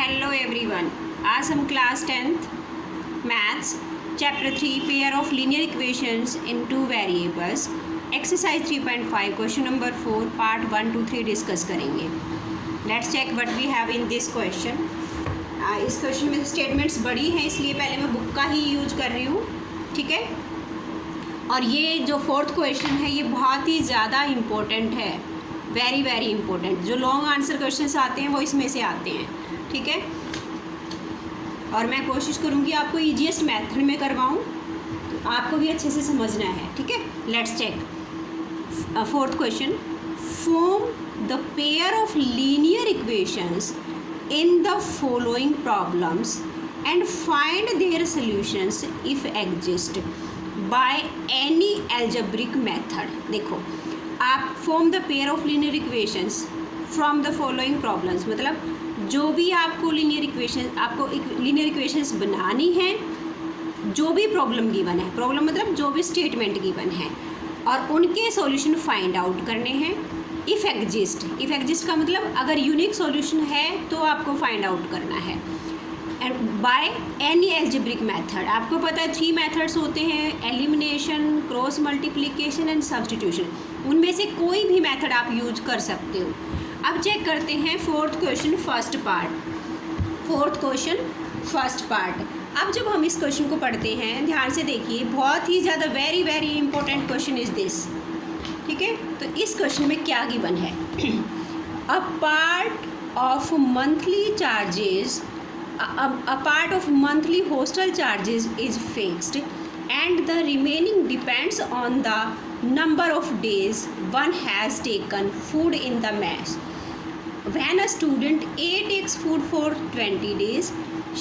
Hello everyone. आज हम class 10th maths chapter 3 pair of linear equations in two variables exercise 3.5 question number 4 part 1 to 3 discuss करेंगे। Let's check what we have in this question. इस question में statements बड़ी हैं, इसलिए पहले मैं बुक का ही यूज कर रही हूँ, ठीक है। और ये जो फोर्थ क्वेश्चन है ये बहुत ही ज़्यादा इम्पोर्टेंट है, वेरी वेरी इंपॉर्टेंट। जो लॉन्ग आंसर क्वेश्चंस आते हैं वो इसमें से आते हैं, ठीक है। और मैं कोशिश करूँगी आपको ईजीएस्ट मेथड में करवाऊँ, तो आपको भी अच्छे से समझना है, ठीक है। Let's check fourth question. Form the pair of linear equations in the following problems and find their solutions if exist by any algebraic method. देखो, आप form the pair of linear equations from the following problems, मतलब जो भी आपको linear equations बनानी है, जो भी प्रॉब्लम गिवन है, प्रॉब्लम मतलब जो भी स्टेटमेंट गिवन है, और उनके सॉल्यूशन फाइंड आउट करने हैं इफ़ एग्जिस्ट का मतलब अगर यूनिक सॉल्यूशन है तो आपको फाइंड आउट करना है। And bye any algebraic method, आपको पता है 3 मेथड्स होते हैं, elimination, cross multiplication and substitution. उनमें से कोई भी मेथड आप यूज कर सकते हो। अब चेक करते हैं फोर्थ क्वेश्चन फर्स्ट पार्ट। अब जब हम इस क्वेश्चन को पढ़ते हैं, ध्यान से देखिए, बहुत ही ज़्यादा very very important question is this, ठीक है। तो इस क्वेश्चन में क्या गिवन है? A part of monthly hostel charges is fixed and the remaining depends on the number of days one has taken food in the mess. When a student A takes food for 20 days,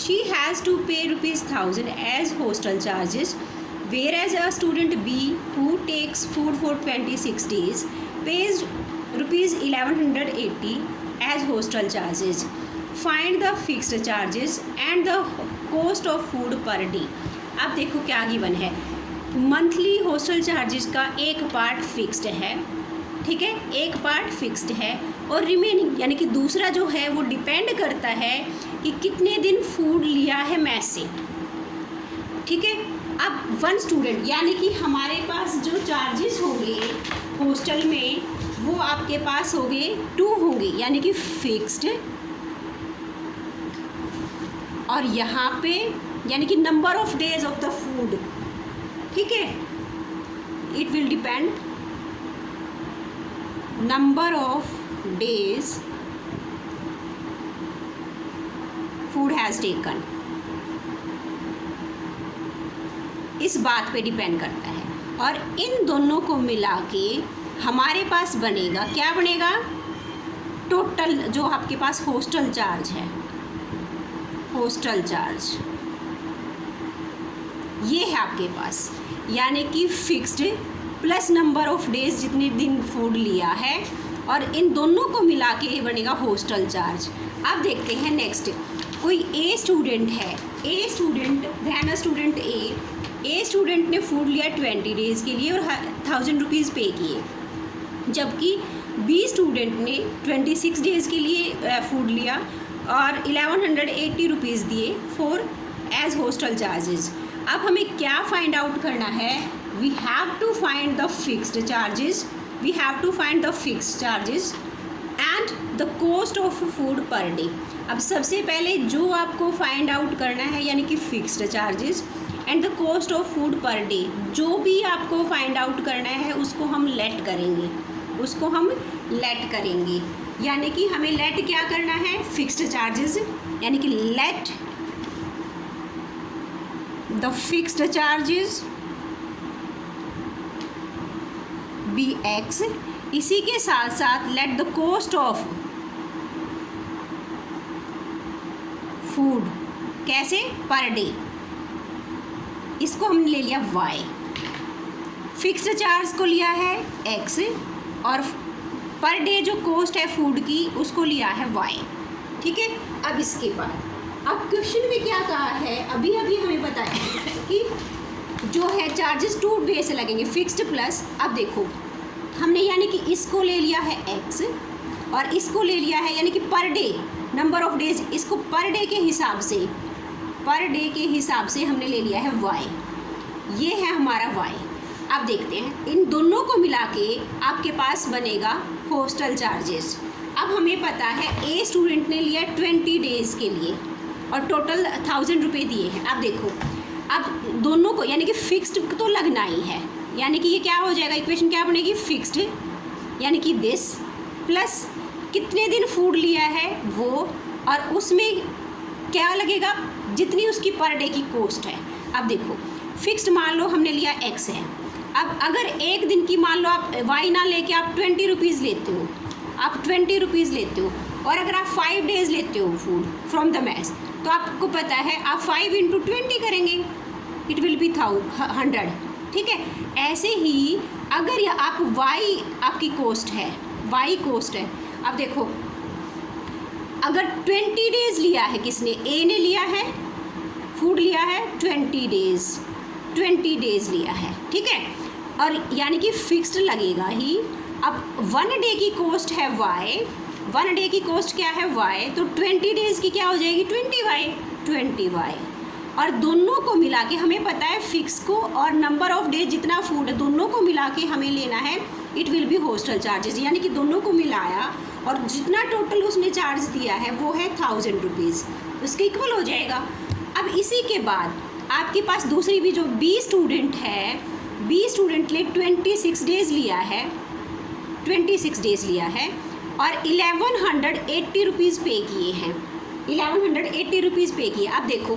she has to pay ₹1,000 as hostel charges, whereas a student B who takes food for 26 days pays ₹1,180 as hostel charges. Find the fixed charges and the cost of food per day. अब देखो क्या given है। Monthly hostel charges का एक part fixed है, ठीक है, एक पार्ट फिक्स्ड है, और रिमेनिंग यानी कि दूसरा जो है वो डिपेंड करता है कि कितने दिन फूड लिया है मैस से, ठीक है। अब 1 स्टूडेंट यानी कि हमारे पास जो चार्जेस होंगे हॉस्टल में वो आपके पास होंगे 2 होंगे, यानी कि फिक्स्ड, और यहाँ पे यानी कि number of days of the food, ठीक है। It will depend number of days food has taken, इस बात पे डिपेंड करता है। और इन दोनों को मिला के हमारे पास बनेगा, क्या बनेगा? टोटल जो आपके पास हॉस्टल चार्ज है, हॉस्टल चार्ज ये है आपके पास, यानी कि fixed plus number of days जितने दिन फूड लिया है, और इन दोनों को मिला के बनेगा हॉस्टल चार्ज। अब देखते हैं नेक्स्ट। कोई ए स्टूडेंट है, ए स्टूडेंट ने फूड लिया 20 डेज़ के लिए और 1,000 रुपीज़ पे किए, जबकि बी स्टूडेंट ने 26 डेज़ के लिए फूड लिया और 1,180 रुपीज़ दिए फॉर एज हॉस्टल चार्जेस। अब हमें क्या फाइंड आउट करना है? We have to find the fixed charges and the cost of food per day. अब सबसे पहले जो आपको फाइंड आउट करना है यानी कि fixed charges and the cost of food per day, जो भी आपको फाइंड आउट करना है उसको हम लेट करेंगे, यानी कि हमें लेट क्या करना है? फिक्स्ड चार्जेस, यानी कि let the fixed charges be X. इसी के साथ साथ let the cost of food, कैसे? पर डे, इसको हमने ले लिया y, फिक्स्ड चार्ज को लिया है x, और पर डे जो कॉस्ट है फूड की उसको लिया है y, ठीक है। अब इसके बाद अब क्वेश्चन में क्या कहा है, अभी हमें बताया कि जो है चार्जेस 2 वे से लगेंगे, फिक्स्ड प्लस। अब देखो हमने यानी कि इसको ले लिया है x और इसको ले लिया है यानी कि per day number of days, इसको पर डे के हिसाब से हमने ले लिया है y, ये है हमारा y। अब देखते हैं इन दोनों को मिला के आपके पास बनेगा हॉस्टल चार्जेस। अब हमें पता है ए स्टूडेंट ने लिया 20 डेज़ के लिए और टोटल 1000 रुपये दिए हैं। अब देखो, अब दोनों को यानी कि फिक्स्ड तो लगना ही है, यानी कि ये क्या हो जाएगा, इक्वेशन क्या बनेगी, फिक्स्ड यानी कि दिस प्लस कितने दिन फूड लिया है वो, और उसमें क्या लगेगा, जितनी उसकी पर डे की कॉस्ट है। अब देखो फिक्स्ड मान लो हमने लिया x है। अब अगर एक दिन की मान लो आप y ना लेके आप 20 रुपीज़ लेते हो, आप 20 रुपीज़ लेते हो, और अगर आप 5 डेज़ लेते हो फूड फ्रॉम द मैस, तो आपको पता है आप 5 × 20 करेंगे, इट विल बी 100, ठीक है। ऐसे ही अगर यह आप y आपकी कॉस्ट है, y कॉस्ट है। अब देखो अगर 20 डेज़ लिया है किसने, ए ने लिया है, फूड लिया है 20 डेज़ लिया है, ठीक है, और यानी कि फिक्स्ड लगेगा ही। अब 1 डे की कॉस्ट है y, 1 डे की कॉस्ट क्या है y, तो 20 डेज़ की क्या हो जाएगी 20y, और दोनों को मिला के हमें पता है फिक्स को और नंबर ऑफ डेज जितना फूड है दोनों को मिला के हमें लेना है, it will B hostel charges, यानी कि दोनों को मिलाया और जितना टोटल उसने चार्ज दिया है वो है 1000 रुपीज़, उसके इक्वल हो जाएगा। अब इसी के बाद आपके पास दूसरी भी जो बी स्टूडेंट है, बी स्टूडेंट ने 26 डेज़ लिया है, 26 डेज़ लिया है और 1180 रुपीज़ पे किए हैं, 1180 रुपीज़ पे किए। अब देखो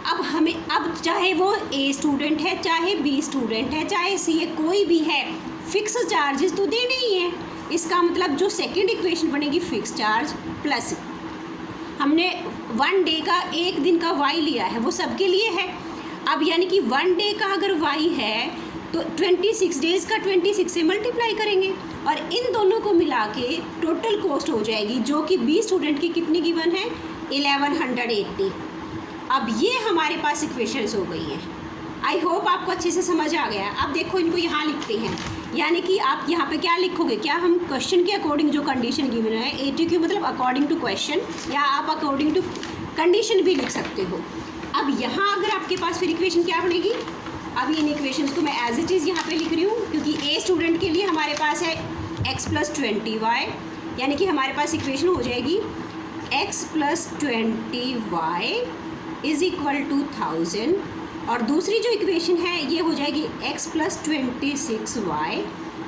अब हमें, अब चाहे वो ए स्टूडेंट है, चाहे बी स्टूडेंट है, चाहे सी ए, कोई भी है, फिक्स चार्जेस तो देने ही हैं। इसका मतलब जो सेकंड इक्वेशन बनेगी फिक्स चार्ज प्लस हमने 1 डे का, एक दिन का y लिया है वो सबके लिए है। अब यानी कि 1 डे का अगर y है तो 26 डेज़ का 26 से मल्टीप्लाई करेंगे और इन दोनों को मिला के टोटल कॉस्ट हो जाएगी, जो कि बी स्टूडेंट की कितनी गिवन है 1180। अब ये हमारे पास इक्वेशंस हो गई हैं। आई होप आपको अच्छे से समझ आ गया। अब देखो इनको यहाँ लिखते हैं, यानी कि आप यहाँ पे क्या लिखोगे, क्या हम क्वेश्चन के अकॉर्डिंग जो कंडीशन गिवन है, ATQ मतलब अकॉर्डिंग टू क्वेश्चन, या आप अकॉर्डिंग टू कंडीशन भी लिख सकते हो। अब यहाँ अगर आपके पास फिर इक्वेशन क्या बनेगी, अब इन इक्वेशंस को मैं एज इट इज़ यहाँ पे लिख रही हूँ, क्योंकि ए स्टूडेंट के लिए हमारे पास है x + 20y, यानी कि हमारे पास इक्वेशन हो जाएगी x + 20y = 1000, और दूसरी जो इक्वेशन है ये हो जाएगी x + 26y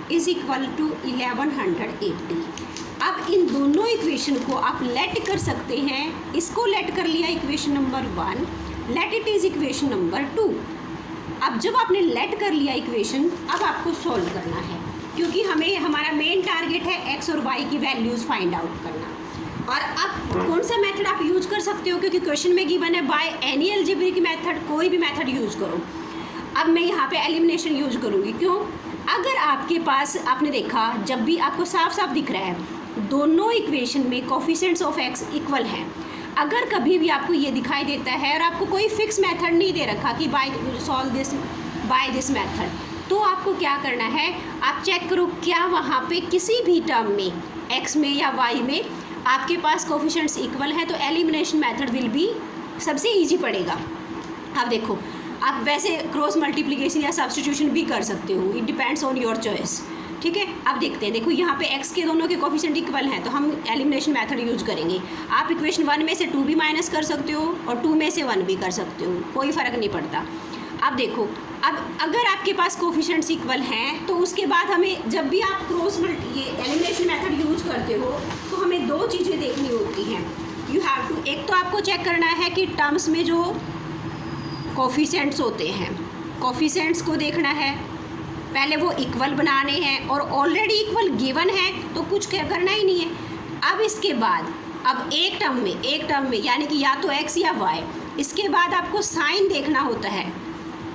= 1180। अब इन दोनों इक्वेशन को आप लेट कर सकते हैं, इसको लेट कर लिया equation number 1, let it is equation number 2। अब जब आपने लेट कर लिया इक्वेशन, अब आपको सॉल्व करना है, क्योंकि हमें हमारा मेन टारगेट है x और y की वैल्यूज़ फाइंड आउट करना। और अब कौन सा मेथड आप यूज़ कर सकते हो, क्योंकि क्वेश्चन में गिवन है बाय एनी अलजेब्रिक मेथड, कोई भी मेथड यूज़ करो। अब मैं यहाँ पे एलिमिनेशन यूज़ करूँगी, क्यों, अगर आपके पास, आपने देखा जब भी आपको साफ साफ दिख रहा है दोनों इक्वेशन में कोफिशिएंट्स ऑफ x इक्वल हैं, अगर कभी भी आपको ये दिखाई देता है और आपको कोई फिक्स मेथड नहीं दे रखा कि solve this by this method, तो आपको क्या करना है, आप चेक करो क्या वहाँ पे किसी भी टर्म में x में या y में आपके पास कोफिशिएंट्स इक्वल हैं, तो एलिमिनेशन मेथड विल बी सबसे इजी पड़ेगा। अब देखो, आप वैसे क्रॉस मल्टीप्लिकेशन या सब्स्टिट्यूशन भी कर सकते हो, it depends on your choice, ठीक है। अब देखते हैं, देखो यहाँ पे x के दोनों के कोफिशिएंट इक्वल हैं, तो हम एलिमिनेशन मेथड यूज करेंगे। आप इक्वेशन 1 में से 2 भी माइनस कर सकते हो और 2 में से 1 भी कर सकते हो, कोई फ़र्क नहीं पड़ता। अब देखो, अब अगर आपके पास कोफिशिएंट्स इक्वल हैं तो उसके बाद हमें, जब भी आप ये एलिमिनेशन मेथड यूज करते हो तो हमें 2 चीज़ें देखनी होती हैं। यू हैव टू, एक तो आपको चेक करना है कि टर्म्स में जो कोफिशिएंट्स होते हैं, कोफिशिएंट्स को देखना है, पहले वो इक्वल बनाने हैं, और ऑलरेडी इक्वल गिवन है तो कुछ करना ही नहीं है। अब इसके बाद, अब एक टर्म में यानी कि या तो x या y, इसके बाद आपको साइन देखना होता है।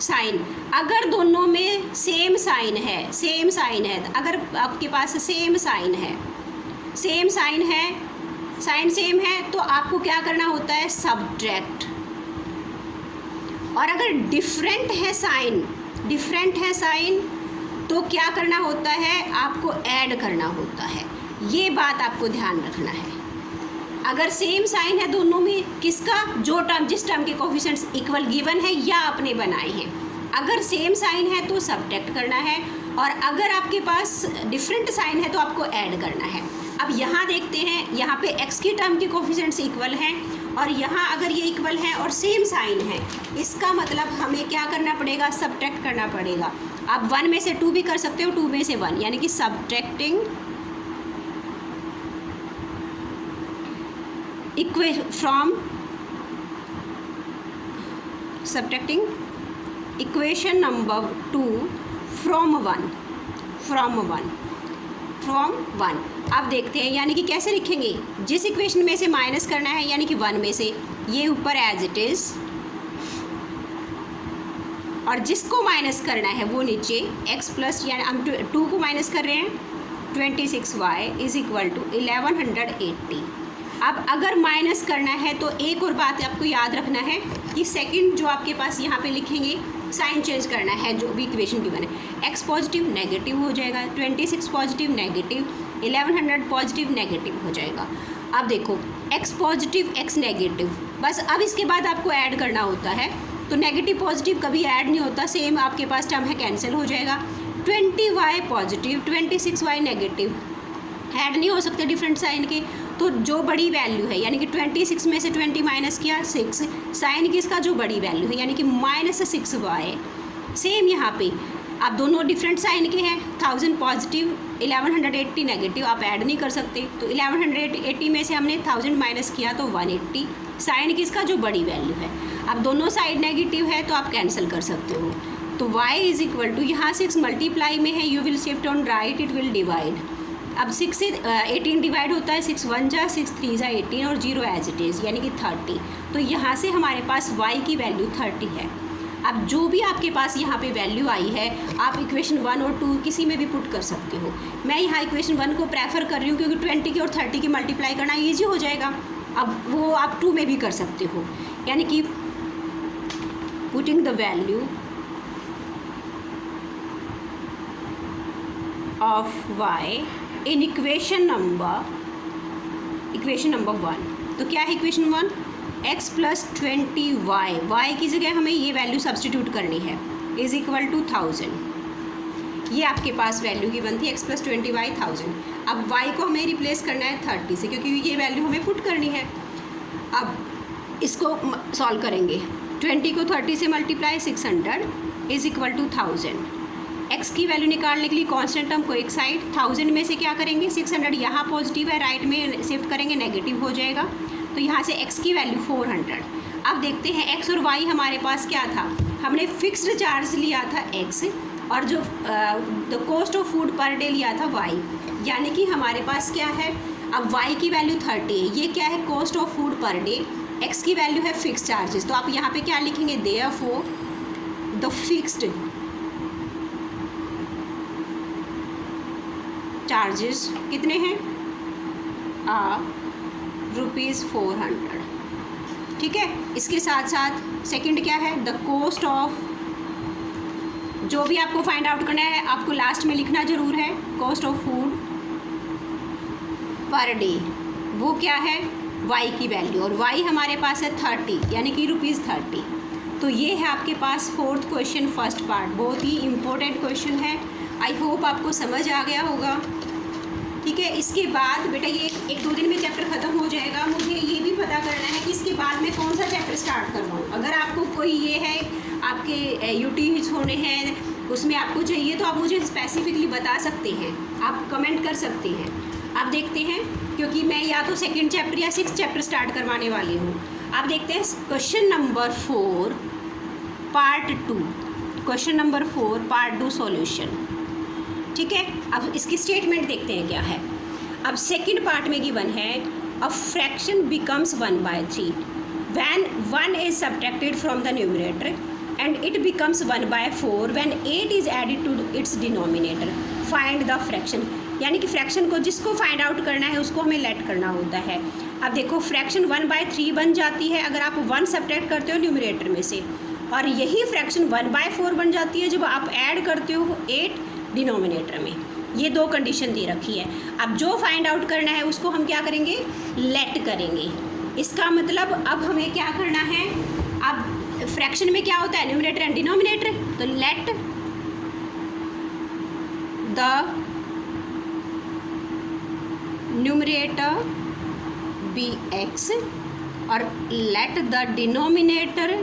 साइन, अगर दोनों में सेम साइन है, अगर आपके पास सेम साइन है, साइन सेम है, तो आपको क्या करना होता है, सब्ट्रैक्ट। और अगर डिफरेंट है साइन तो क्या करना होता है, आपको ऐड करना होता है। ये बात आपको ध्यान रखना है। अगर सेम साइन है दोनों में, किसका, जो टर्म जिस टर्म के कोफिशिएंट्स इक्वल गिवन है या आपने बनाए हैं। अगर सेम साइन है तो सब्ट्रैक्ट करना है, और अगर आपके पास डिफरेंट साइन है तो आपको ऐड करना है। अब यहाँ देखते हैं, यहाँ पे x की टर्म के कोफिशिएंट्स इक्वल हैं, और यहाँ अगर ये इक्वल है और सेम साइन है, इसका मतलब हमें क्या करना पड़ेगा, सब्ट्रैक्ट करना पड़ेगा। आप 1 में से 2 भी कर सकते हो, 2 में से 1, यानी कि सब्ट्रैक्टिंग इक्वेशन नंबर 2 फ्रॉम 1। अब देखते हैं, यानी कि कैसे लिखेंगे, जिस इक्वेशन में से माइनस करना है, यानी कि 1 में से, ये ऊपर एज इट इज़, और जिसको माइनस करना है वो नीचे x प्लस, यानी हम 2 को माइनस कर रहे हैं, 26y इज इक्वल टू 1180। अब अगर माइनस करना है तो एक और बात आपको याद रखना है कि सेकंड जो आपके पास यहाँ पे लिखेंगे, साइन चेंज करना है, जो भी इक्वेशन गिवन है। x पॉजिटिव नेगेटिव हो जाएगा, 26 पॉजिटिव नेगेटिव, 1100 पॉजिटिव नेगेटिव हो जाएगा। अब देखो, x पॉजिटिव x नेगेटिव, बस अब इसके बाद आपको ऐड करना होता है, तो नेगेटिव पॉजिटिव कभी ऐड नहीं होता, सेम आपके पास टर्म है, कैंसिल हो जाएगा। 20y positive 26y negative, add नहीं हो सकते डिफरेंट साइन के, तो जो बड़ी वैल्यू है, यानी कि 26 में से 20 माइनस किया 6, साइन किसका, जो बड़ी वैल्यू है, यानी कि -6y। सेम यहाँ पे आप दोनों डिफरेंट साइन के हैं, 1000 पॉजिटिव 1180 नेगेटिव, आप ऐड नहीं कर सकते, तो 1180 में से हमने 1000 माइनस किया तो 180, साइन किसका, जो बड़ी वैल्यू है। अब दोनों साइड नेगेटिव है तो आप कैंसिल कर सकते हो, तो y इज इक्वल टू, यहाँ 6 मल्टीप्लाई में है, you will shift on right, it will divide. अब 6 से 18 डिवाइड होता है, 6 1 जा 6 3 जा 18, और 0 एज इट इज़, यानी कि 30। तो यहाँ से हमारे पास y की वैल्यू 30 है। अब जो भी आपके पास यहाँ पे वैल्यू आई है, आप इक्वेशन 1 और 2 किसी में भी पुट कर सकते हो। मैं यहाँ इक्वेशन 1 को प्रेफर कर रही हूँ क्योंकि 20 की और 30 की मल्टीप्लाई करना ईजी हो जाएगा। अब वो आप 2 में भी कर सकते हो, यानी कि putting the value of y in equation number 1। तो क्या है equation 1, x plus 20y, y की जगह हमें ये वैल्यू सब्सटीट्यूट करनी है, इज इक्वल टू 1000। ये आपके पास वैल्यू की बनती है, x प्लस 20y 1000। अब y को हमें रिप्लेस करना है 30 से, क्योंकि ये वैल्यू हमें पुट करनी है। अब इसको सॉल्व करेंगे, 20 को 30 से multiply 600 is equal to 1000। x की वैल्यू निकालने के लिए कांस्टेंट टर्म को एक साइड, 1000 में से क्या करेंगे, 600 यहाँ पॉजिटिव है, राइट में शिफ्ट करेंगे, नेगेटिव हो जाएगा, तो यहाँ से x की वैल्यू 400। अब देखते हैं x और y हमारे पास क्या था, हमने फिक्स्ड चार्ज लिया था x, और जो the cost of food per day लिया था y, यानी कि हमारे पास क्या है, अब y की वैल्यू 30 है, ये क्या है, cost of food per day, x की वैल्यू है फिक्स चार्जेस, तो आप यहाँ पे क्या लिखेंगे, देयरफॉर द फिक्स्ड चार्जेस कितने हैं, ₹400। ठीक है, इसके साथ साथ सेकंड क्या है, द कॉस्ट ऑफ, जो भी आपको फाइंड आउट करना है आपको लास्ट में लिखना ज़रूर है, cost of food per day, वो क्या है, y की वैल्यू, और y हमारे पास है 30, यानी कि ₹30। तो ये है आपके पास 4th क्वेश्चन फर्स्ट पार्ट, बहुत ही इम्पोर्टेंट क्वेश्चन है। आई होप आपको समझ आ गया होगा। ठीक है, इसके बाद बेटा ये 1-2 दिन में चैप्टर ख़त्म हो जाएगा। मुझे ये भी पता करना है कि इसके बाद में कौन सा चैप्टर स्टार्ट करवाऊँ। अगर आपको कोई ये है, आपके यूटीज होने हैं, उसमें आपको चाहिए तो आप मुझे स्पेसिफिकली बता सकते हैं, आप कमेंट कर सकते हैं। आप देखते हैं, क्योंकि मैं या तो 2nd चैप्टर या 6th चैप्टर स्टार्ट करवाने वाली हूँ। आप देखते हैं question number 4 part 2, question number 4 part 2 solution. ठीक है, अब इसकी स्टेटमेंट देखते हैं क्या है। अब सेकंड पार्ट में गिवन है, a fraction becomes 1/3 when 1 is subtracted from the numerator and it becomes 1/4 when 8 is added to its denominator, find the fraction. यानी कि फ्रैक्शन को जिसको फाइंड आउट करना है उसको हमें लेट करना होता है। अब देखो फ्रैक्शन 1/3 बन जाती है अगर आप 1 सब्ट्रैक्ट करते हो न्यूमरेटर में से, और यही फ्रैक्शन 1/4 बन जाती है जब आप ऐड करते हो 8 डिनोमिनेटर में। ये दो कंडीशन दे रखी है। अब जो फाइंड आउट करना है उसको हम क्या करेंगे, लेट करेंगे। इसका मतलब अब हमें क्या करना है, अब फ्रैक्शन में क्या होता है, न्यूमरेटर एंड डिनोमिनेटर, तो let the numerator be X और let the denominator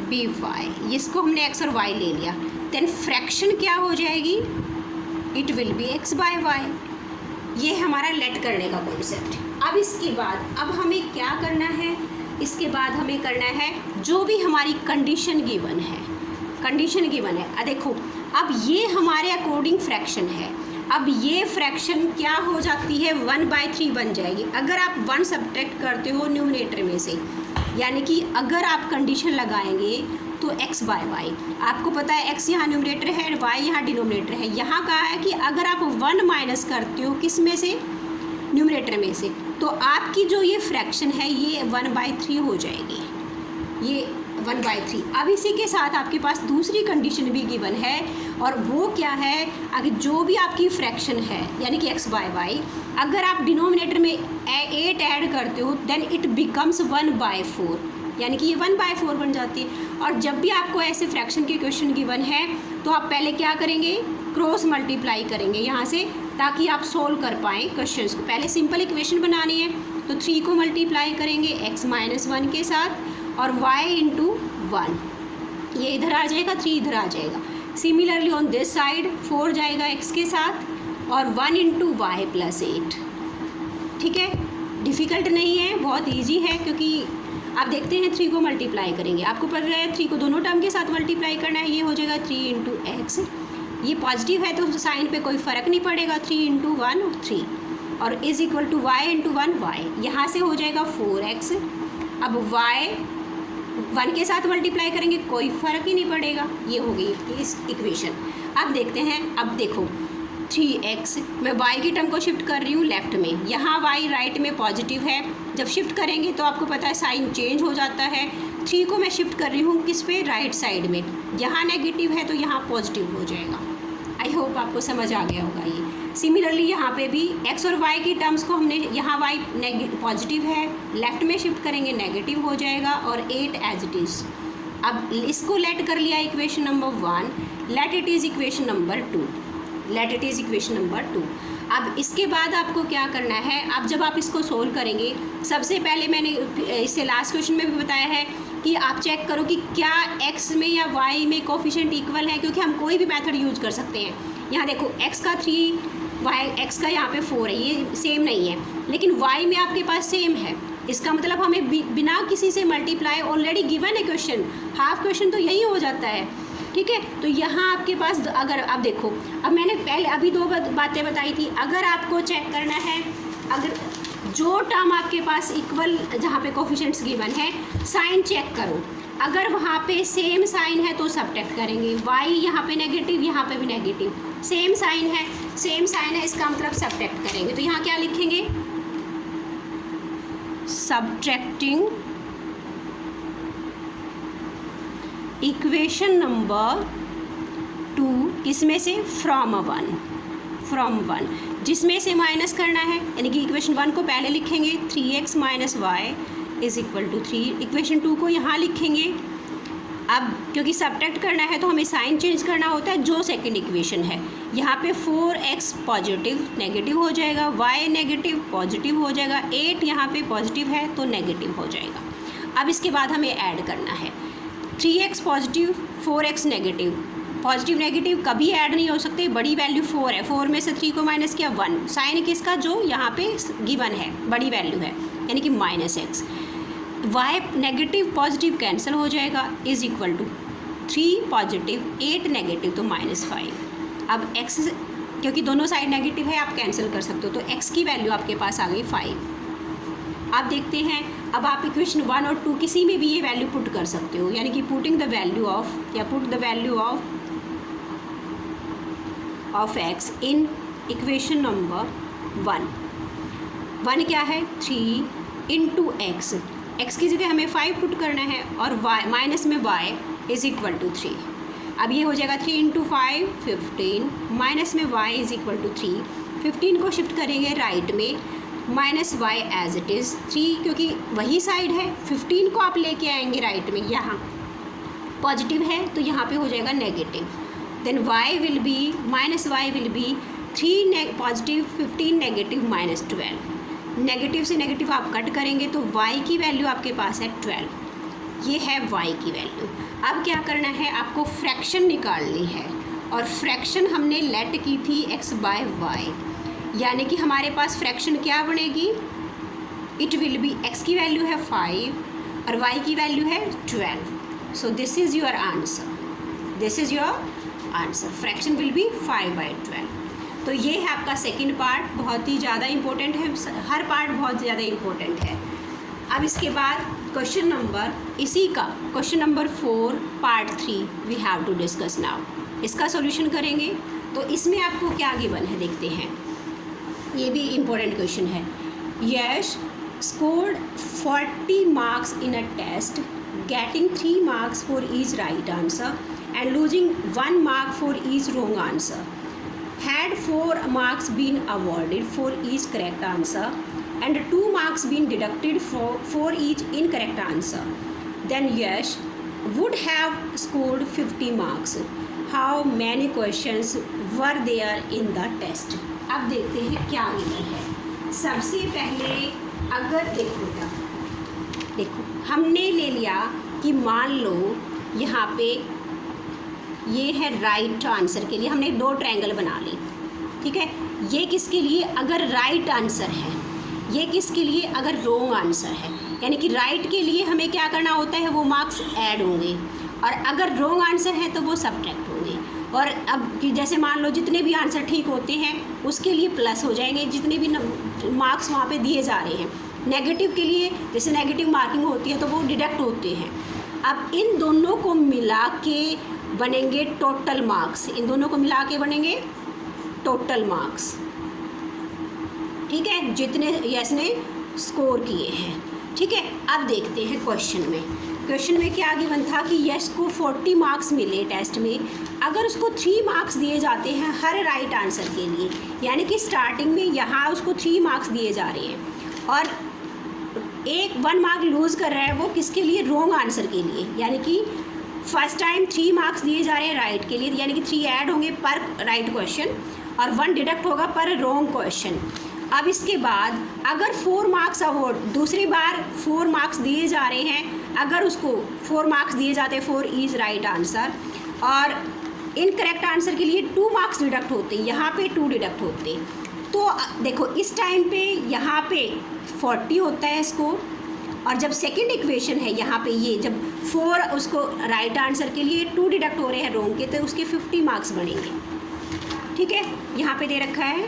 be Y. इसको हमने एक्स और वाई ले लिया, देन फ्रैक्शन क्या हो जाएगी, it will be x by y. ये हमारा लेट करने का कॉन्सेप्ट। अब इसके बाद अब हमें क्या करना है, इसके बाद हमें करना है जो भी हमारी कंडीशन गिवन है, कंडीशन गिवन है। देखो अब ये हमारे अकॉर्डिंग फ्रैक्शन है। अब ये फ्रैक्शन क्या हो जाती है, 1/3 बन जाएगी अगर आप 1 सब्ट्रैक्ट करते हो न्यूमरेटर में से। यानी कि अगर आप कंडीशन लगाएंगे तो x बाय वाई, आपको पता है x यहाँ न्यूमरेटर है, y यहाँ डिनोमिनेटर है। यहाँ कहा है कि अगर आप 1 माइनस करते हो किस में से, न्यूमरेटर में से, तो आपकी जो ये फ्रैक्शन है ये 1/3 हो जाएगी, ये 1/3। अब इसी के साथ आपके पास दूसरी कंडीशन भी गिवन है, और वो क्या है, अगर जो भी आपकी फ्रैक्शन है यानी कि x बाय वाई, अगर आप डिनोमिनेटर में 8 ऐड करते हो देन इट बिकम्स 1/4, यानी कि ये 1/4 बन जाती है। और जब भी आपको ऐसे फ्रैक्शन के क्वेश्चन गिवन है तो आप पहले क्या करेंगे, क्रॉस मल्टीप्लाई करेंगे यहाँ से, ताकि आप सोल्व कर पाएँ क्वेश्चंस को। पहले सिंपल इक्वेशन बनानी है तो 3 को मल्टीप्लाई करेंगे x - 1 के साथ और y × 1, ये इधर आ जाएगा, 3 इधर आ जाएगा। सिमिलरली ऑन दिस साइड 4 जाएगा x के साथ और 1 × y + 8। ठीक है, डिफ़िकल्ट नहीं है, बहुत इजी है, क्योंकि आप देखते हैं 3 को मल्टीप्लाई करेंगे, आपको पता है 3 को दोनों टर्म के साथ मल्टीप्लाई करना है, ये हो जाएगा 3 × x। ये पॉजिटिव है तो साइन पे कोई फ़र्क नहीं पड़ेगा, 3 × 1 3 और is equal to y × 1 y, यहाँ से हो जाएगा 4x। अब y 1 के साथ मल्टीप्लाई करेंगे, कोई फ़र्क ही नहीं पड़ेगा, ये हो गई इस इक्वेशन। अब देखते हैं, अब देखो 3x, मैं y की टर्म को शिफ्ट कर रही हूँ लेफ़्ट में, यहाँ y राइट में पॉजिटिव है, जब शिफ्ट करेंगे तो आपको पता है साइन चेंज हो जाता है। 3 को मैं शिफ्ट कर रही हूँ किस पे, राइट साइड में, यहाँ नेगेटिव है तो यहाँ पॉजिटिव हो जाएगा। आई होप आपको समझ आ गया होगा ये। सिमिलरली यहाँ पे भी x और y की टर्म्स को हमने, यहाँ y पॉजिटिव है, लेफ़्ट में शिफ्ट करेंगे नेगेटिव हो जाएगा और 8 एज इट इज़। अब इसको लेट कर लिया equation number 1, let it is equation number 2, let it is equation number 2। अब इसके बाद आपको क्या करना है, अब जब आप इसको सोल्व करेंगे, सबसे पहले मैंने इससे लास्ट क्वेश्चन में भी बताया है कि आप चेक करो कि क्या x में या y में कोफिशिएंट इक्वल है, क्योंकि हम कोई भी मेथड यूज़ कर सकते हैं। यहाँ देखो x का 3, x का यहाँ पे 4 है, ये सेम नहीं है, लेकिन y में आपके पास सेम है। इसका मतलब हमें बिना किसी से मल्टीप्लाई, ऑलरेडी गिवन है क्वेश्चन, हाफ क्वेश्चन तो यही हो जाता है। ठीक है, तो यहाँ आपके पास अगर आप देखो, अब मैंने पहले अभी 2 बातें बताई थी। अगर आपको चेक करना है, अगर जो टर्म आपके पास इक्वल, जहाँ पे कोफिशिएंट्स गिवन है, साइन चेक करो, अगर वहाँ पे सेम साइन है तो सब्ट्रैक्ट करेंगे। y यहाँ पे नेगेटिव, यहाँ पे भी नेगेटिव, सेम साइन है, सेम साइन है, इसका मतलब सब्ट्रैक्ट करेंगे। तो यहाँ क्या लिखेंगे, सब्ट्रैक्टिंग इक्वेशन नंबर 2 किसमें से, फ्रॉम 1, जिसमें से माइनस करना है, यानी कि इक्वेशन 1 को पहले लिखेंगे, 3x - y = 3। इक्वेशन 2 को यहाँ लिखेंगे। अब क्योंकि सब्ट्रैक्ट करना है तो हमें साइन चेंज करना होता है, जो सेकंड इक्वेशन है, यहाँ पे 4x पॉजिटिव नेगेटिव हो जाएगा, y नेगेटिव पॉजिटिव हो जाएगा, 8 यहाँ पे पॉजिटिव है तो नेगेटिव हो जाएगा। अब इसके बाद हमें ऐड करना है, 3x positive 4x negative, positive negative कभी ऐड नहीं हो सकते, बड़ी वैल्यू 4 है, 4 में से 3 को माइनस किया 1, साइन किसका, जो यहाँ पे गिवन है, बड़ी वैल्यू है, यानी कि -x। y negative positive cancel हो जाएगा, is equal to 3 positive 8 negative तो -5। अब x, क्योंकि दोनों साइड नेगेटिव है आप कैंसिल कर सकते हो, तो x की वैल्यू आपके पास आ गई 5। आप देखते हैं, अब आप इक्वेशन 1 और 2 किसी में भी ये वैल्यू पुट कर सकते हो, यानी कि पुटिंग द वैल्यू ऑफ, या put the value of x in equation number 1 क्या है, 3 × x की जगह हमें 5 पुट करना है और y माइनस में y = 3। अब ये हो जाएगा 3 इंटू 5 15, माइनस में y इज इक्वल टू 3, 15 को शिफ्ट करेंगे राइट में, minus y as it is 3, क्योंकि वही साइड है, 15 को आप लेके आएंगे राइट में, यहाँ पॉजिटिव है तो यहाँ पे हो जाएगा negative, then y will be minus y will be 3 positive 15 negative minus 12, negative से नेगेटिव आप कट करेंगे तो y की वैल्यू आपके पास है 12, ये है y की वैल्यू। अब क्या करना है, आपको फ्रैक्शन निकालनी है, और फ्रैक्शन हमने लेट की थी x बाय वाई, यानी कि हमारे पास फ्रैक्शन क्या बनेगी, इट विल बी x की वैल्यू है 5 और y की वैल्यू है 12, so this is your answer, this is your answer, fraction will be 5/12। तो ये है आपका सेकंड पार्ट, बहुत ही ज़्यादा इम्पोर्टेंट है, हर पार्ट बहुत ज़्यादा इम्पोर्टेंट है। अब इसके बाद क्वेश्चन नंबर, इसी का question number 4 part 3 we have to discuss now, इसका सॉल्यूशन करेंगे। तो इसमें आपको क्या गिवन है देखते हैं, ये भी इम्पोर्टेंट क्वेश्चन है। Yash scored 40 marks in a test, getting 3 marks for each right answer and losing 1 mark for each wrong answer. Had 4 marks been awarded for each correct answer and 2 marks been deducted for each incorrect answer, then Yash would have scored 50 marks. How many questions were there in the test? अब देखते हैं क्या given है। सबसे पहले अगर देखो हमने ले लिया कि मान लो यहाँ पे ये है राइट आंसर के लिए, हमने 2 ट्रायंगल बना ली, ठीक है। ये किसके लिए, अगर राइट आंसर है, ये किसके लिए, अगर रॉन्ग आंसर है, यानी कि राइट के लिए हमें क्या करना होता है, वो मार्क्स ऐड होंगे, और अगर रॉन्ग आंसर है तो वो सब्ट्रैक्ट होंगे। और अब कि जैसे मान लो जितने भी आंसर ठीक होते हैं उसके लिए प्लस हो जाएंगे, जितने भी मार्क्स वहाँ पे दिए जा रहे हैं। नेगेटिव के लिए जैसे नेगेटिव मार्किंग होती है तो वो डिडक्ट होते हैं। अब इन दोनों को मिला के बनेंगे टोटल मार्क्स, इन दोनों को मिला के बनेंगे टोटल मार्क्स, ठीक है, जितने यस ने स्कोर किए हैं, ठीक है। अब देखते हैं क्वेश्चन में क्या गिवन था कि यश को 40 मार्क्स मिले टेस्ट में, अगर उसको 3 मार्क्स दिए जाते हैं हर राइट आंसर के लिए, यानी कि स्टार्टिंग में यहाँ उसको 3 मार्क्स दिए जा रहे हैं, और 1 मार्क लूज़ कर रहा है वो किसके लिए, रॉन्ग आंसर के लिए, यानी कि फर्स्ट टाइम 3 मार्क्स दिए जा रहे हैं राइट के लिए, यानी कि 3 ऐड होंगे पर राइट क्वेश्चन और 1 डिडक्ट होगा पर रॉन्ग क्वेश्चन। अब इसके बाद अगर 4 मार्क्स अवॉर्ड, दूसरी बार 4 मार्क्स दिए जा रहे हैं, अगर उसको 4 मार्क्स दिए जाते हैं फॉर ईच राइट आंसर, और इनकरेक्ट आंसर के लिए 2 मार्क्स डिडक्ट होते, यहाँ पे 2 डिडक्ट होते, तो देखो इस टाइम पे यहाँ पे 40 होता है स्कोर, और जब सेकंड इक्वेशन है यहाँ पे ये जब 4 उसको राइट आंसर के लिए 2 डिडक्ट हो रहे हैं रॉन्ग के, तो उसके 50 मार्क्स बनेंगे, ठीक है। यहाँ पे दे रखा है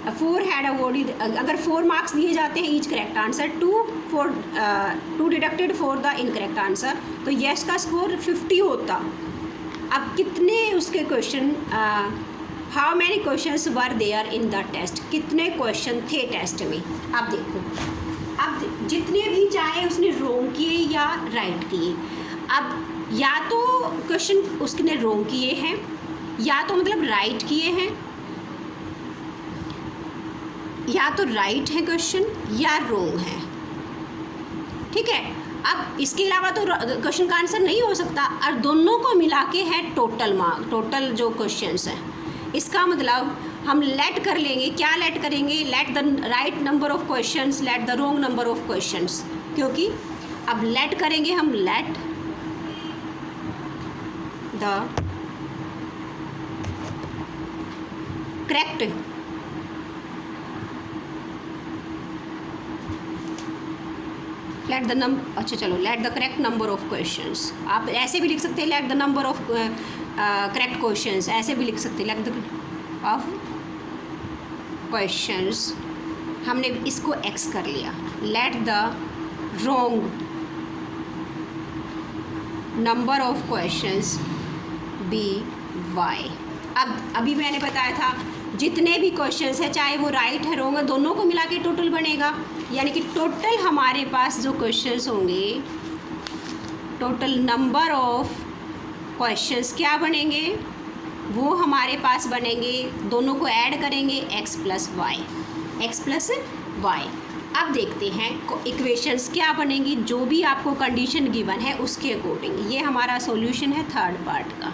4 हैड अवॉर्डेड, अगर 4 मार्क्स दिए जाते हैं each correct answer, 2 deducted for the incorrect answer, तो यस का स्कोर 50 होता। अब कितने उसके question, how many questions were there in the test, कितने क्वेश्चन थे टेस्ट में। अब देखो, अब जितने भी चाहे उसने रॉन्ग किए या राइट किए, अब या तो क्वेश्चन उसने रॉन्ग किए हैं, या तो मतलब राइट किए हैं, या तो राइट है क्वेश्चन या रॉन्ग है, ठीक है। अब इसके अलावा तो क्वेश्चन का आंसर नहीं हो सकता, और दोनों को मिला के है टोटल मार्क, टोटल जो क्वेश्चंस हैं। इसका मतलब हम लेट कर लेंगे, क्या लेट करेंगे, let the right number of questions, late the wrong number of questions, क्योंकि अब लेट करेंगे हम, लेट द करेक्ट अच्छा चलो, let the correct number of questions, आप ऐसे भी लिख सकते हैं, let the number of correct questions, ऐसे भी लिख सकते हैं, लेट द ऑफ क्वेश्चंस, हमने इसको एक्स कर लिया, let the wrong number of questions be y. अब अभी मैंने बताया था जितने भी क्वेश्चंस है, चाहे वो राइट है रॉन्ग है, दोनों को मिला के टोटल बनेगा, यानी कि टोटल हमारे पास जो क्वेश्चंस होंगे, टोटल नंबर ऑफ क्वेश्चंस क्या बनेंगे, वो हमारे पास बनेंगे, दोनों को ऐड करेंगे x प्लस वाई। अब देखते हैं इक्वेशंस क्या बनेंगी, जो भी आपको कंडीशन गिवन है उसके अकॉर्डिंग। ये हमारा सॉल्यूशन है थर्ड पार्ट का,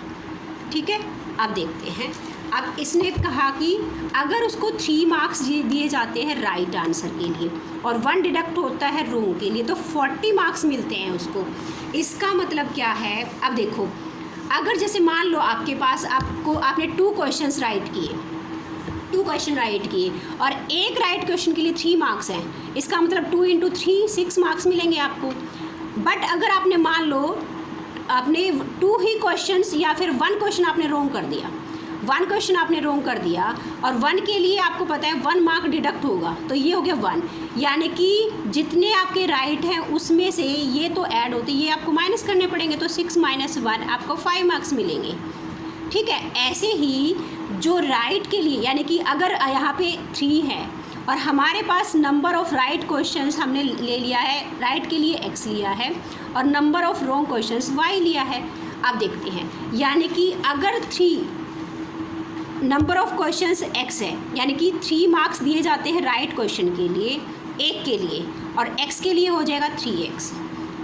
ठीक है। अब देखते हैं, अब इसने कहा कि अगर उसको 3 मार्क्स दिए जाते हैं राइट आंसर के लिए और 1 डिडक्ट होता है रॉन्ग के लिए, तो 40 मार्क्स मिलते हैं उसको। इसका मतलब क्या है, अब देखो, अगर जैसे मान लो आपके पास आपने 2 क्वेश्चन राइट किए और एक राइट क्वेश्चन के लिए 3 मार्क्स हैं, इसका मतलब 2 × 3 6 मार्क्स मिलेंगे आपको। बट अगर आपने मान लो आपने 2 ही क्वेश्चंस या फिर 1 क्वेश्चन आपने रॉन्ग कर दिया, 1 क्वेश्चन आपने रॉन्ग कर दिया और 1 के लिए आपको पता है 1 मार्क डिडक्ट होगा, तो ये हो गया 1, यानी कि जितने आपके राइट हैं उसमें से ये तो ऐड होते, ये आपको माइनस करने पड़ेंगे, तो 6 - 1 आपको 5 मार्क्स मिलेंगे, ठीक है। ऐसे ही जो राइट के लिए, यानी कि अगर यहाँ पे 3 है और हमारे पास नंबर ऑफ़ राइट क्वेश्चंस हमने ले लिया है, राइट के लिए x लिया है और number of wrong questions y लिया है। अब देखते हैं, यानी कि अगर 3 नंबर ऑफ़ क्वेश्चंस x है, यानी कि 3 मार्क्स दिए जाते हैं राइट क्वेश्चन के लिए, एक के लिए, और x के लिए हो जाएगा 3x।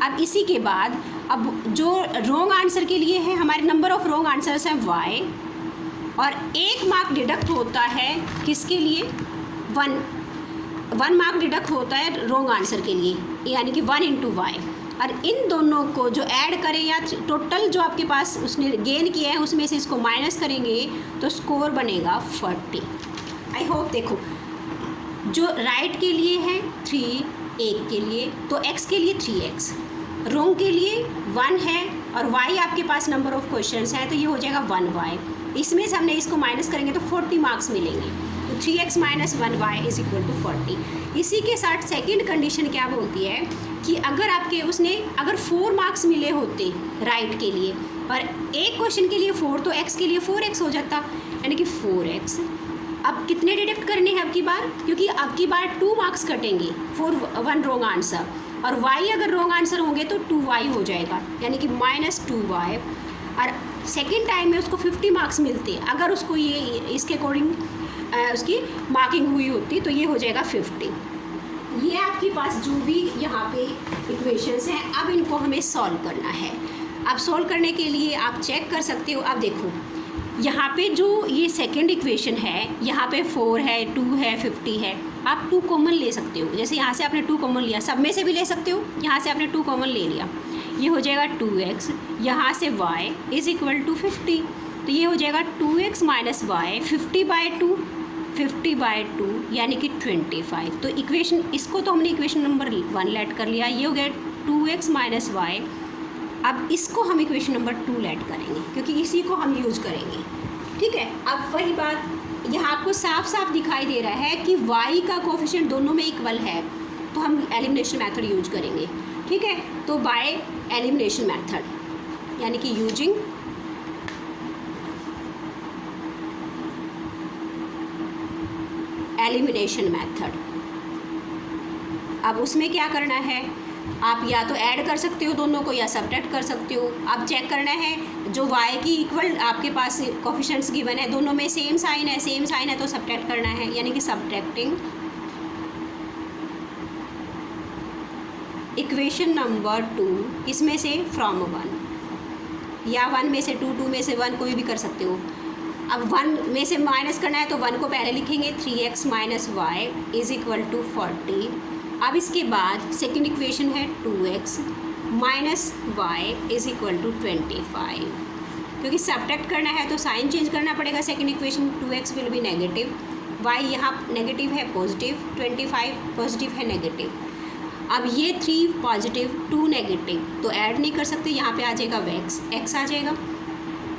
अब इसी के बाद अब जो रॉन्ग आंसर के लिए है, हमारे नंबर ऑफ़ रॉन्ग आंसर्स हैं y, और 1 मार्क डिडक्ट होता है किसके लिए, 1 मार्क डिडक्ट होता है रॉन्ग आंसर के लिए, यानी कि 1 × y। और इन दोनों को जो ऐड करें या टोटल जो आपके पास उसने गेन किया है उसमें से इसको माइनस करेंगे तो स्कोर बनेगा 40। आई होप, देखो जो राइट के लिए है 3, एक के लिए, तो x के लिए 3x, रॉन्ग के लिए 1 है और y आपके पास नंबर ऑफ़ क्वेश्चंस हैं, तो ये हो जाएगा 1y। इसमें से हमने इसको माइनस करेंगे तो 40 मार्क्स मिलेंगे, तो 3x - 1y = 40। इसी के साथ सेकंड कंडीशन क्या बोलती है कि अगर आपके अगर 4 मार्क्स मिले होते राइट के लिए और एक क्वेश्चन के लिए 4, तो x के लिए 4x हो जाता, यानी कि 4x। अब कितने डिडक्ट करने हैं अब की बार, क्योंकि अब की बार 2 मार्क्स कटेंगे फॉर 1 रॉन्ग आंसर, और y अगर रॉन्ग आंसर होंगे तो 2y हो जाएगा, यानी कि -2y। और सेकेंड टाइम में उसको 50 मार्क्स मिलते, अगर उसको ये इसके अकॉर्डिंग उसकी मार्किंग हुई होती, तो ये हो जाएगा 50। ये आपके पास जो भी यहाँ पे इक्वेशंस हैं, अब इनको हमें सॉल्व करना है। अब सॉल्व करने के लिए आप चेक कर सकते हो, अब देखो यहाँ पे जो ये सेकंड इक्वेशन है, यहाँ पे 4 है, 2 है, 50 है, आप 2 कॉमन ले सकते हो। जैसे यहाँ से आपने 2 कॉमन लिया, सब में से भी ले सकते हो, यहाँ से आपने 2 कॉमन ले लिया, ये हो जाएगा 2x, यहाँ से y = 50, तो ये हो जाएगा 2x - y, 50/2 यानी कि 25। तो इक्वेशन, इसको तो हमने इक्वेशन नंबर 1 लेट कर लिया, ये हो गया 2x - y। अब इसको हम इक्वेशन नंबर 2 लेट करेंगे, क्योंकि इसी को हम यूज़ करेंगे, ठीक है। अब वही बात, यहाँ आपको साफ साफ दिखाई दे रहा है कि y का कोफिशिएंट दोनों में इक्वल है, तो हम एलिमिनेशन मेथड यूज करेंगे, ठीक है। तो बाय एलिमिनेशन मेथड, यानी कि यूजिंग एलिमिनेशन मेथड। अब उसमें क्या करना है, आप या तो ऐड कर सकते हो दोनों को या सब्ट्रैक्ट कर सकते हो। अब चेक करना है जो y की इक्वल आपके पास कोफिशिएंट्स गिवन है, दोनों में सेम साइन है तो सब्ट्रैक्ट करना है, यानी कि सब्ट्रैक्टिंग इक्वेशन नंबर 2, इसमें से फ्रॉम 1 या 1 में से 2 में से 1, कोई भी कर सकते हो। अब 1 में से माइनस करना है तो 1 को पहले लिखेंगे, 3x - y = 40। अब इसके बाद सेकंड इक्वेशन है 2x - y = 25। क्योंकि सब्ट्रैक्ट करना है तो साइन चेंज करना पड़ेगा, second equation 2x will be negative, y यहाँ नेगेटिव है पॉजिटिव, 25 पॉजिटिव है नेगेटिव। अब ये 3 पॉजिटिव 2 नेगेटिव, तो ऐड नहीं कर सकते, यहाँ पे आ जाएगा x आ जाएगा।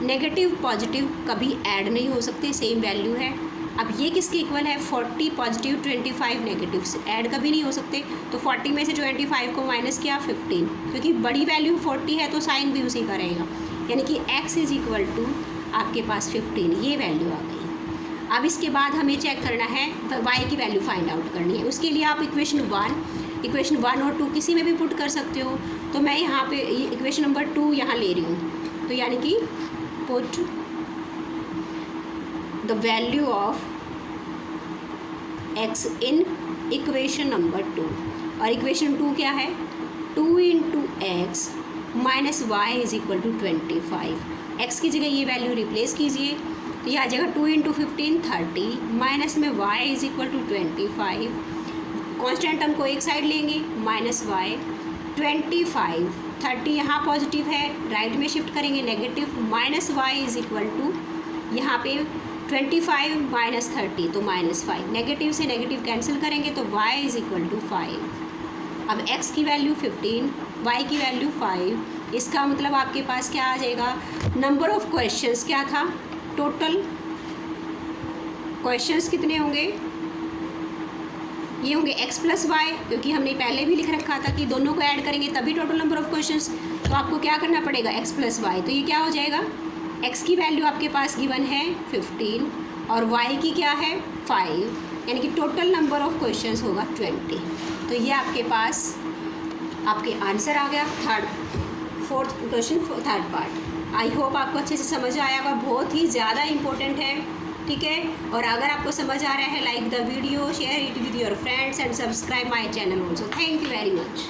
नेगेटिव पॉजिटिव कभी ऐड नहीं हो सकते, सेम वैल्यू है। अब ये किसके इक्वल है, 40 पॉजिटिव 25 नेगेटिव, ऐड कभी नहीं हो सकते, तो 40 में से 25 को माइनस किया 15, क्योंकि बड़ी वैल्यू 40 है तो साइन भी उसी का रहेगा, यानी कि x = आपके पास 15, ये वैल्यू आ गई। अब इसके बाद हमें चेक करना है y की वैल्यू फाइंड आउट करनी है। उसके लिए आप इक्वेशन 1 और 2 किसी में भी पुट कर सकते हो, तो मैं यहाँ पे इक्वेशन नंबर 2 यहाँ ले रही हूँ, तो यानी कि put the value of x in equation number 2। और इक्वेशन 2 क्या है? 2 into x minus y is equal to 25। X की जगह ये वैल्यू रिप्लेस कीजिए, तो ये आ जाएगा 2 इंटू 15 30 माइनस में y is equal to 25। Constant term को एक साइड लेंगे, माइनस वाई 25 30 यहाँ पॉजिटिव है, राइट में शिफ्ट करेंगे negative, minus y is equal to यहाँ पे 25 माइनस 30 तो -5, नेगेटिव से नेगेटिव कैंसिल करेंगे तो y इज इक्वल टू 5। अब x की वैल्यू 15, y की वैल्यू 5, इसका मतलब आपके पास क्या आ जाएगा? नंबर ऑफ क्वेश्चंस क्या था? टोटल क्वेश्चंस कितने होंगे? ये होंगे x प्लस वाई, क्योंकि हमने पहले भी लिख रखा था कि दोनों को ऐड करेंगे तभी टोटल नंबर ऑफ क्वेश्चंस। तो आपको क्या करना पड़ेगा? x प्लस वाई, तो ये क्या हो जाएगा? x की वैल्यू आपके पास गिवन है 15 और y की क्या है 5, यानी कि टोटल नंबर ऑफ क्वेश्चंस होगा 20। तो ये आपके पास आपके आंसर आ गया fourth question third part. I hope आपको अच्छे से समझ आया होगा, बहुत ही ज़्यादा इंपॉर्टेंट है, ठीक है। और अगर आपको समझ आ रहा है, like the video, share it with your friends and subscribe my channel also. Thank you very much.